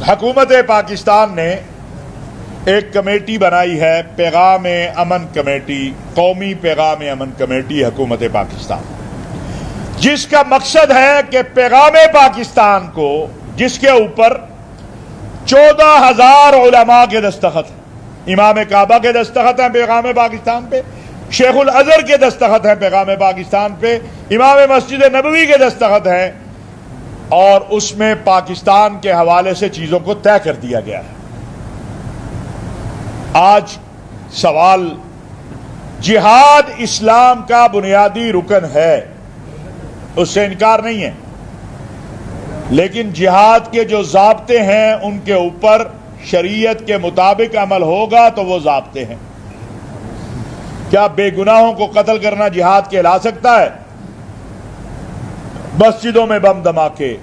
حکومت پاکستان نے ایک کمیٹی بنائی ہے، پیغام امن کمیٹی، قومی پیغام امن کمیٹی حکومت پاکستان، جس کا مقصد ہے کہ پیغام پاکستان کو، جس کے اوپر 14,000 علماء کے دستخط ہیں، امام کعبہ کے دستخط ہیں پیغام پاکستان پہ، شیخ الازہر کے دستخط ہیں پیغام پاکستان پہ، امام مسجد نبوی کے دستخط ہیں، اور اس میں پاکستان کے حوالے سے چیزوں کو طے کر دیا گیا ہے۔ آج سوال، جہاد اسلام کا بنیادی رکن ہے، اس سے انکار نہیں ہے، لیکن جہاد کے جو ضابطے ہیں ان کے اوپر شریعت کے مطابق عمل ہوگا تو وہ ضابطے ہیں۔ کیا بے گناہوں کو قتل کرنا جہاد کہلا سکتا ہے؟ مسجدوں میں بم دھماکے،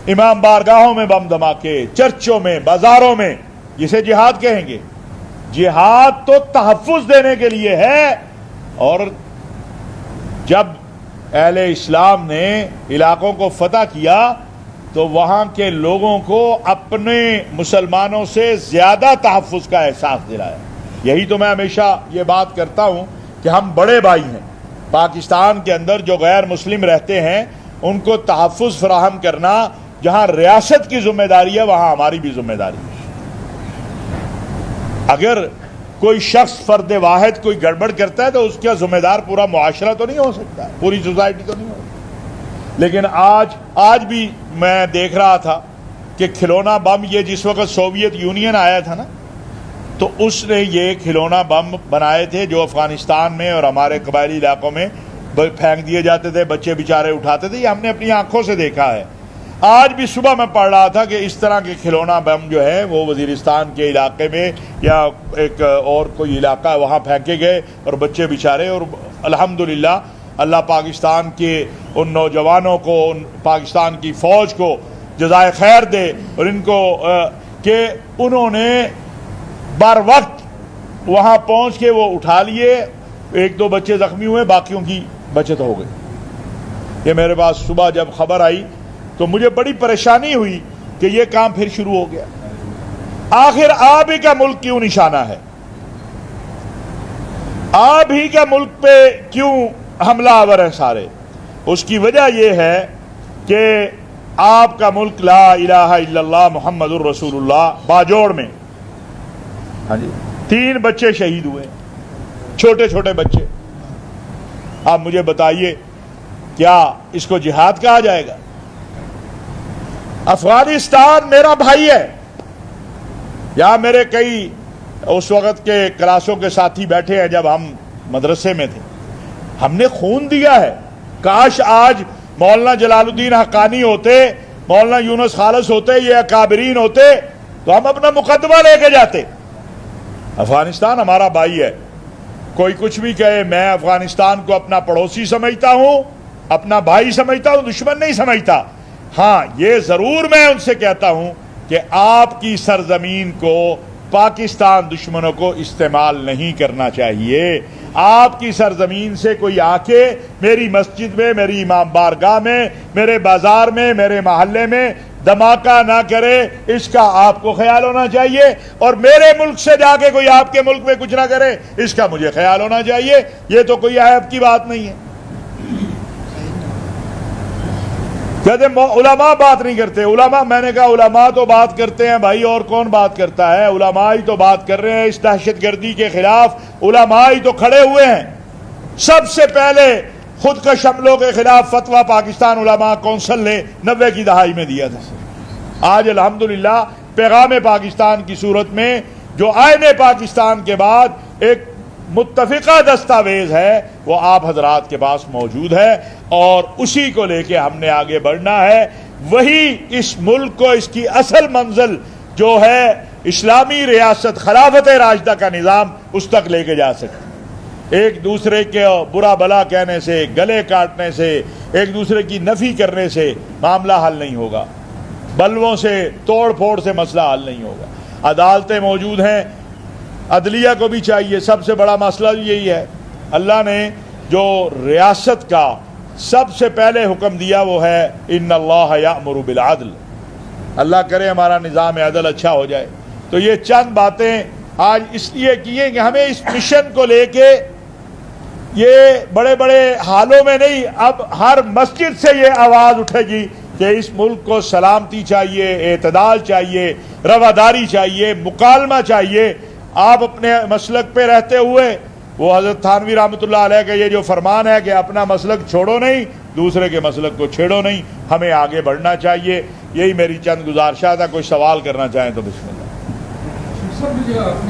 امام بارگاہوں میں بم دھماکے، چرچوں میں، بازاروں میں، جسے جہاد کہیں گے؟ جہاد تو تحفظ دینے کے لیے ہے۔ اور جب اہل اسلام نے علاقوں کو فتح کیا تو وہاں کے لوگوں کو اپنے مسلمانوں سے زیادہ تحفظ کا احساس دلایا۔ یہی تو میں ہمیشہ یہ بات کرتا ہوں کہ ہم بڑے بھائی ہیں، پاکستان کے اندر جو غیر مسلم رہتے ہیں ان کو تحفظ فراہم کرنا، جہاں ریاست کی ذمہ داری ہے وہاں ہماری بھی ذمہ داری ہے۔ اگر کوئی شخص فرد واحد کوئی گڑبڑ کرتا ہے تو اس کا ذمہ دار پورا معاشرہ تو نہیں ہو سکتا، پوری سوسائٹی تو نہیں ہو سکتی۔ لیکن آج بھی میں دیکھ رہا تھا کہ کھلونا بم، یہ جس وقت سوویت یونین آیا تھا نا، تو اس نے یہ کھلونا بم بنائے تھے جو افغانستان میں اور ہمارے قبائلی علاقوں میں پھینک دیے جاتے تھے، بچے بیچارے اٹھاتے تھے۔ یہ ہم نے اپنی آنکھوں سے دیکھا ہے۔ آج بھی صبح میں پڑھ رہا تھا کہ اس طرح کے کھلونا بم جو ہے وہ وزیرستان کے علاقے میں یا ایک اور کوئی علاقہ ہے وہاں پھینکے گئے اور بچے بیچارے، اور الحمدللہ اللہ پاکستان کے ان نوجوانوں کو، ان پاکستان کی فوج کو جزائے خیر دے، اور ان کو کہ انہوں نے بر وقت وہاں پہنچ کے وہ اٹھا لیے۔ ایک دو بچے زخمی ہوئے، باقیوں کی بچت ہو گئی۔ یہ میرے پاس صبح جب خبر آئی تو مجھے بڑی پریشانی ہوئی کہ یہ کام پھر شروع ہو گیا۔ آخر آپ ہی کا ملک کیوں نشانہ ہے؟ آپ ہی کا ملک پہ کیوں حملہ آور ہے سارے؟ اس کی وجہ یہ ہے کہ آپ کا ملک لا الہ الا اللہ محمد الرسول اللہ باجوڑ میں، ہاں جی، 3 بچے شہید ہوئے، چھوٹے چھوٹے بچے۔ آپ مجھے بتائیے کیا اس کو جہاد کہا جائے گا؟ افغانستان میرا بھائی ہے۔ یہاں میرے کئی اس وقت کے کلاسوں کے ساتھی بیٹھے ہیں جب ہم مدرسے میں تھے، ہم نے خون دیا ہے۔ کاش آج مولانا جلال الدین حقانی ہوتے، مولانا یونس خالص ہوتے، یہ اکابرین ہوتے تو ہم اپنا مقدمہ لے کے جاتے۔ افغانستان ہمارا بھائی ہے، کوئی کچھ بھی کہے، میں افغانستان کو اپنا پڑوسی سمجھتا ہوں، اپنا بھائی سمجھتا ہوں، دشمن نہیں سمجھتا۔ ہاں یہ ضرور میں ان سے کہتا ہوں کہ آپ کی سرزمین کو پاکستان دشمنوں کو استعمال نہیں کرنا چاہیے۔ آپ کی سرزمین سے کوئی آ کے میری مسجد میں، میری امام بارگاہ میں، میرے بازار میں، میرے محلے میں دھماکہ نہ کرے، اس کا آپ کو خیال ہونا چاہیے، اور میرے ملک سے جا کے کوئی آپ کے ملک میں کچھ نہ کرے، اس کا مجھے خیال ہونا چاہیے۔ یہ تو کوئی عیب کی بات نہیں ہے۔ کہتے علماء بات نہیں کرتے۔ علماء، میں نے کہا علماء تو بات کرتے ہیں بھائی، اور کون بات کرتا ہے؟ علماء ہی تو بات کر رہے ہیں اس دہشت گردی کے خلاف، علماء ہی تو کھڑے ہوئے ہیں۔ سب سے پہلے خودکش حملوں کے خلاف فتویٰ پاکستان علماء کونسل نے 90 کی دہائی میں دیا تھا۔ آج الحمدللہ پیغام پاکستان کی صورت میں جو آئین پاکستان کے بعد ایک متفقہ دستاویز ہے وہ آپ حضرات کے پاس موجود ہے، اور اسی کو لے کے ہم نے آگے بڑھنا ہے۔ وہی اس ملک کو اس کی اصل منزل جو ہے اسلامی ریاست، خلافت راشدہ کا نظام، اس تک لے کے جا سکتے۔ ایک دوسرے کے برا بلا کہنے سے، گلے کاٹنے سے، ایک دوسرے کی نفی کرنے سے معاملہ حل نہیں ہوگا، بلووں سے، توڑ پھوڑ سے مسئلہ حل نہیں ہوگا۔ عدالتیں موجود ہیں، عدلیہ کو بھی چاہیے۔ سب سے بڑا مسئلہ یہی ہے، اللہ نے جو ریاست کا سب سے پہلے حکم دیا وہ ہے ان اللہ یأمر بالعدل، اللہ کرے ہمارا نظام عدل اچھا ہو جائے. تو یہ چند باتیں آج اس لیے کی ہیں کہ ہمیں اس مشن کو لے کے یہ بڑے بڑے حالوں میں نہیں، اب ہر مسجد سے یہ آواز اٹھے گی کہ اس ملک کو سلامتی چاہیے، اعتدال چاہیے، رواداری چاہیے، مکالمہ چاہیے. آپ اپنے مسلک پہ رہتے ہوئے، وہ حضرت تھانوی رحمۃ اللہ علیہ کا یہ جو فرمان ہے کہ اپنا مسلک چھوڑو نہیں، دوسرے کے مسلک کو چھیڑو نہیں، ہمیں آگے بڑھنا چاہیے. یہی میری چند گزارشات ہے. کوئی سوال کرنا چاہیں تو بسم اللہ.